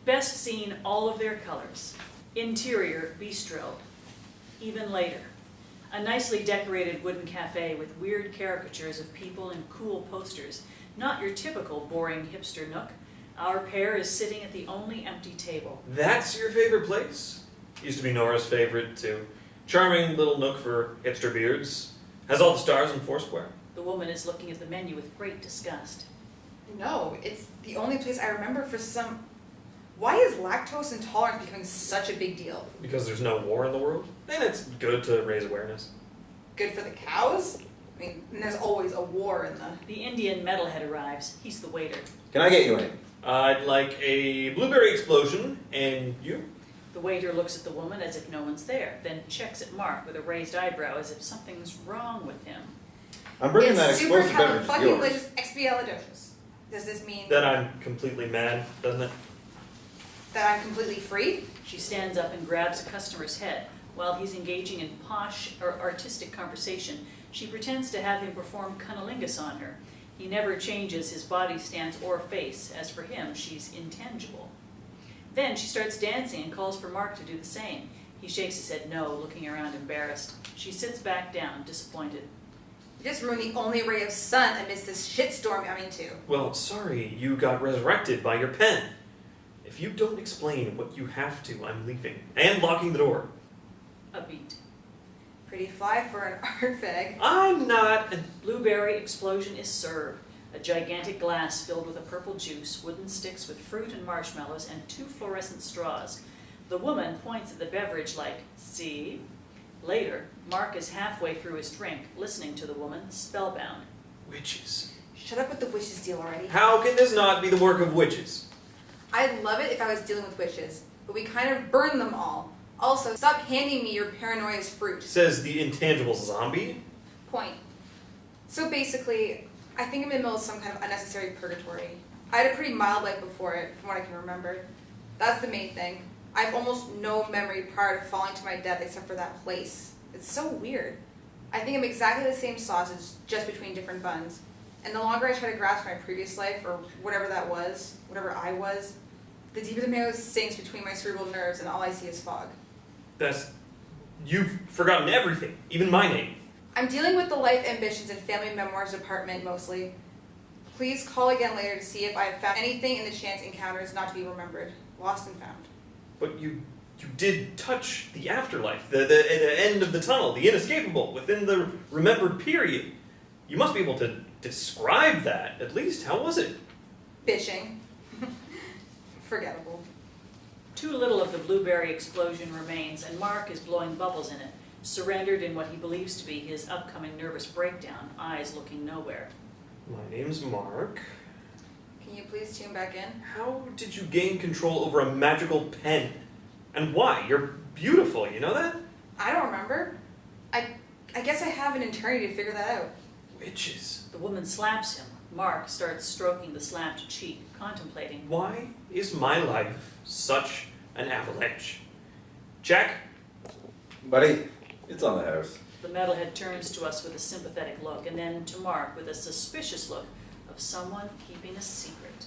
Best seen all of their colors. Interior bistro. Even later. A nicely decorated wooden cafe with weird caricatures of people and cool posters. Not your typical boring hipster nook. Our pair is sitting at the only empty table. That's your favorite place? Used to be Nora's favorite, too. Charming little nook for hipster beards. Has all the stars in Foursquare. The woman is looking at the menu with great disgust. No, it's the only place I remember for some... Why is lactose intolerance becoming such a big deal? Because there's no war in the world. And it's good to raise awareness. Good for the cows? I mean, there's always a war in the... The Indian Metalhead arrives. He's the waiter. Can I get you in? I'd like a blueberry explosion, and you? The waiter looks at the woman as if no one's there, then checks at Mark with a raised eyebrow as if something's wrong with him. I'm bringing that It's explosive beverage to yours. supercalifragilisticexpialidocious. Does this mean Then I'm completely mad, doesn't it? that I'm completely free? She stands up and grabs a customer's head. While he's engaging in posh or artistic conversation, she pretends to have him perform cunnilingus on her. He never changes his body stance or face. As for him, she's intangible. Then she starts dancing and calls for Mark to do the same. He shakes his head no, looking around embarrassed. She sits back down, disappointed. You just ruined the only ray of sun amidst this shitstorm I'm into. Well, sorry, you got resurrected by your pen. If you don't explain what you have to, I'm leaving. And locking the door. A beat. Pretty fly for an art fag. I'm not... Blueberry explosion is served. A gigantic glass filled with a purple juice, wooden sticks with fruit and marshmallows, and 2 fluorescent straws. The woman points at the beverage like, see? Later, Mark is halfway through his drink, listening to the woman, spellbound. Witches. Shut up with the witches deal already. How can this not be the work of witches? I'd love it if I was dealing with witches, but we kind of burn them all. Also, stop handing me your paranoia's fruit. Says the intangible zombie. Point. So basically, I think I'm in the middle of some kind of unnecessary purgatory. I had a pretty mild life before it, from what I can remember. That's the main thing. I have almost no memory prior to falling to my death except for that place. It's so weird. I think I'm exactly the same sausage, just between different buns. And the longer I try to grasp my previous life, or whatever that was, whatever I was, the deeper the marrow sinks between my cerebral nerves and all I see is fog. You've forgotten everything, even my name. I'm dealing with the life ambitions and family memoirs department mostly. Please call again later to see if I have found anything in the chance encounters not to be remembered. Lost and found. But you did touch the afterlife, the end of the tunnel, the inescapable, within the remembered period. You must be able to describe that, at least. How was it? Bitching. Forgettable. Too little of the blueberry explosion remains, and Mark is blowing bubbles in it, surrendered in what he believes to be his upcoming nervous breakdown, eyes looking nowhere. My name's Mark. Can you please tune back in? How did you gain control over a magical pen? And why? You're beautiful, you know that? I don't remember. I guess I have an eternity to figure that out. Witches. The woman slaps him. Mark starts stroking the slapped cheek, contemplating. Why is my life such an avalanche? Jack? Buddy, it's on the house. The metalhead turns to us with a sympathetic look, and then to Mark with a suspicious look of someone keeping a secret.